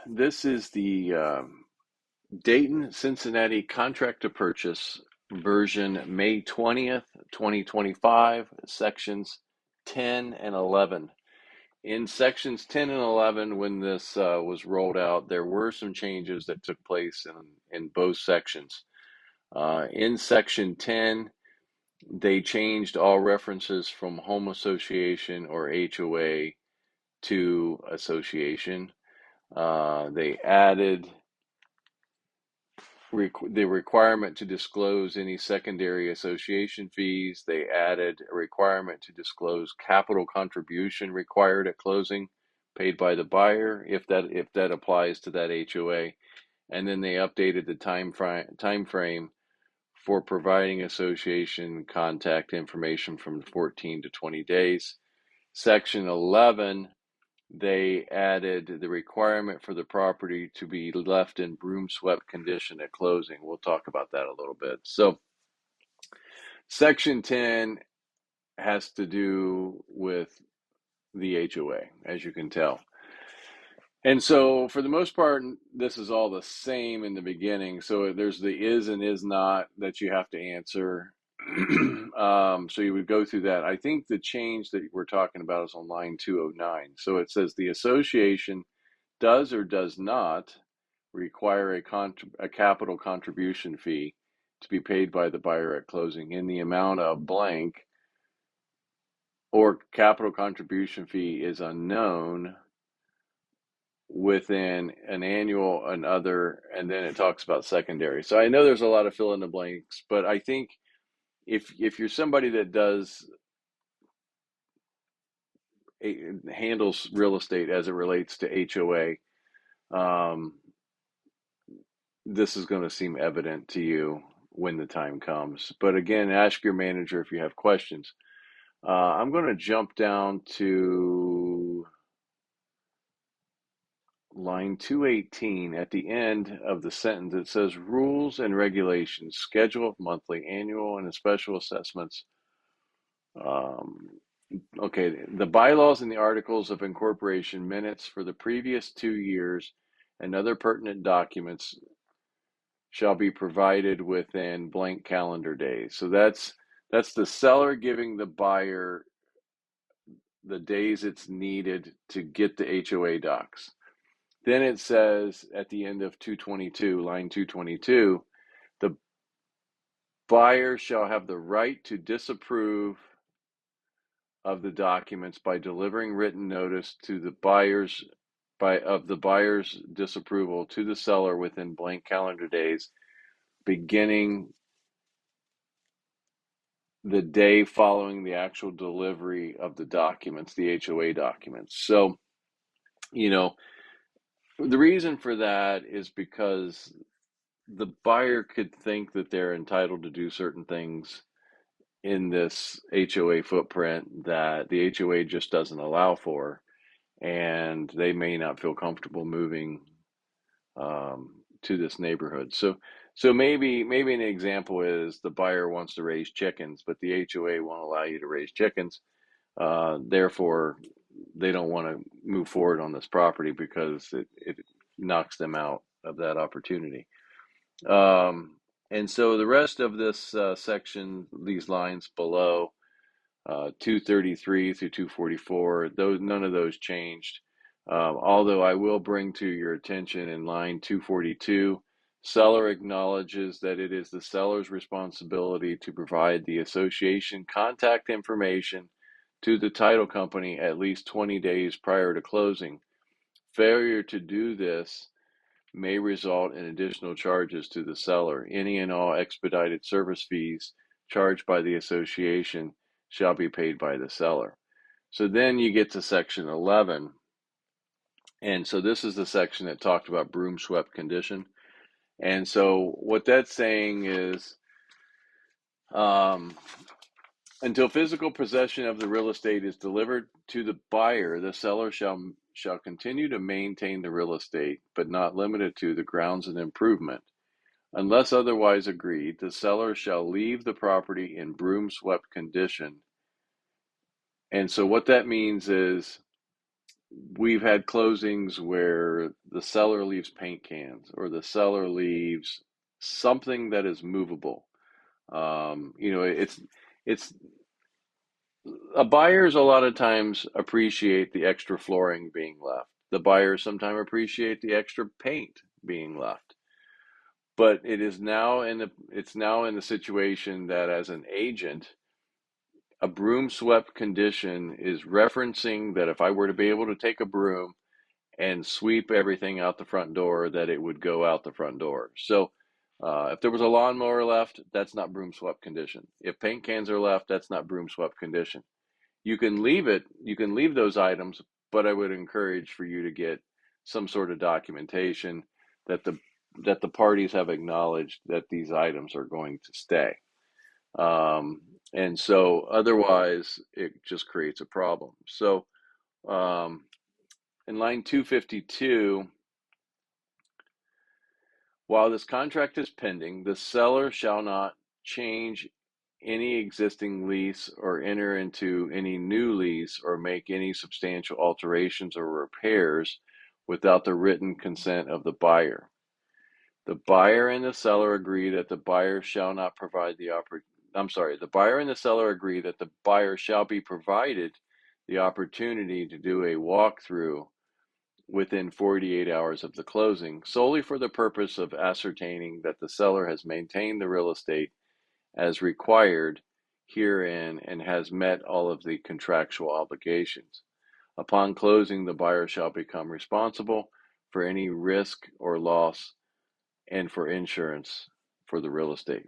This is the Dayton Cincinnati contract to purchase version May 20th, 2025, sections 10 and 11. In sections 10 and 11, when this was rolled out, there were some changes that took place in both sections. In section 10, they changed all references from home association or HOA to association. They added the requirement to disclose any secondary association fees. They added a requirement to disclose capital contribution required at closing, paid by the buyer, if that applies to that HOA. And then they updated the time frame for providing association contact information from 14 to 20 days. Section 11, they added the requirement for the property to be left in broom swept condition at closing. We'll talk about that a little bit. So, Section 10 has to do with the HOA, as you can tell. And so, for the most part, this is all the same in the beginning. So, there's the is and is not that you have to answer. So, you would go through that. I think the change that we're talking about is on line 209. So, it says the association does or does not require a capital contribution fee to be paid by the buyer at closing in the amount of blank, or capital contribution fee is unknown within an annual and other, and then it talks about secondary. So I know there's a lot of fill in the blanks, but I think if you're somebody that handles real estate as it relates to HOA, this is going to seem evident to you when the time comes. But again, ask your manager if you have questions. I'm going to jump down to line 218 at the end of the sentence. It says rules and regulations, schedule of monthly, annual, and special assessments. Okay, the bylaws and the articles of incorporation minutes for the previous 2 years and other pertinent documents shall be provided within blank calendar days. So that's the seller giving the buyer the days it's needed to get the HOA docs. Then it says at the end of 222, line 222, the buyer shall have the right to disapprove of the documents by delivering written notice to the buyer's disapproval to the seller within blank calendar days, beginning the day following the actual delivery of the documents, the HOA documents. So, the reason for that is because the buyer could think that they're entitled to do certain things in this HOA footprint that the HOA just doesn't allow for, and they may not feel comfortable moving to this neighborhood. So maybe an example is the buyer wants to raise chickens, but the HOA won't allow you to raise chickens. Therefore, they don't want to move forward on this property because it knocks them out of that opportunity. And so the rest of this section, these lines below, 233 through 244, none of those changed. Although I will bring to your attention in line 242, seller acknowledges that it is the seller's responsibility to provide the association contact information to the title company at least 20 days prior to closing. Failure to do this may result in additional charges to the seller. Any and all expedited service fees charged by the association shall be paid by the seller. So then you get to section 11. And so this is the section that talked about broom swept condition. And so what that's saying is, until physical possession of the real estate is delivered to the buyer, the seller shall continue to maintain the real estate, but not limited to the grounds and improvement. Unless otherwise agreed, the seller shall leave the property in broom swept condition. And so what that means is we've had closings where the seller leaves paint cans or the seller leaves something that is movable. It's buyers a lot of times appreciate the extra flooring being left. The buyers sometimes appreciate the extra paint being left. But it's now in the situation that as an agent, a broom swept condition is referencing that if I were to be able to take a broom and sweep everything out the front door, that it would go out the front door. So if there was a lawnmower left, that's not broom swept condition. If paint cans are left, that's not broom swept condition. You can leave those items, but I would encourage for you to get some sort of documentation that the parties have acknowledged that these items are going to stay. Um, and so otherwise it just creates a problem. So um, in line 252, while this contract is pending, the seller shall not change any existing lease or enter into any new lease or make any substantial alterations or repairs without the written consent of the buyer. The buyer and the seller agree that the buyer shall not provide the the buyer and the seller agree that the buyer shall be provided the opportunity to do a walkthrough within 48 hours of the closing, solely for the purpose of ascertaining that the seller has maintained the real estate as required herein and has met all of the contractual obligations. Upon closing, the buyer shall become responsible for any risk or loss and for insurance for the real estate.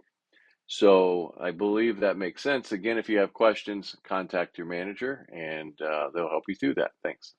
So I believe that makes sense. Again, if you have questions, contact your manager and they'll help you through that. Thanks.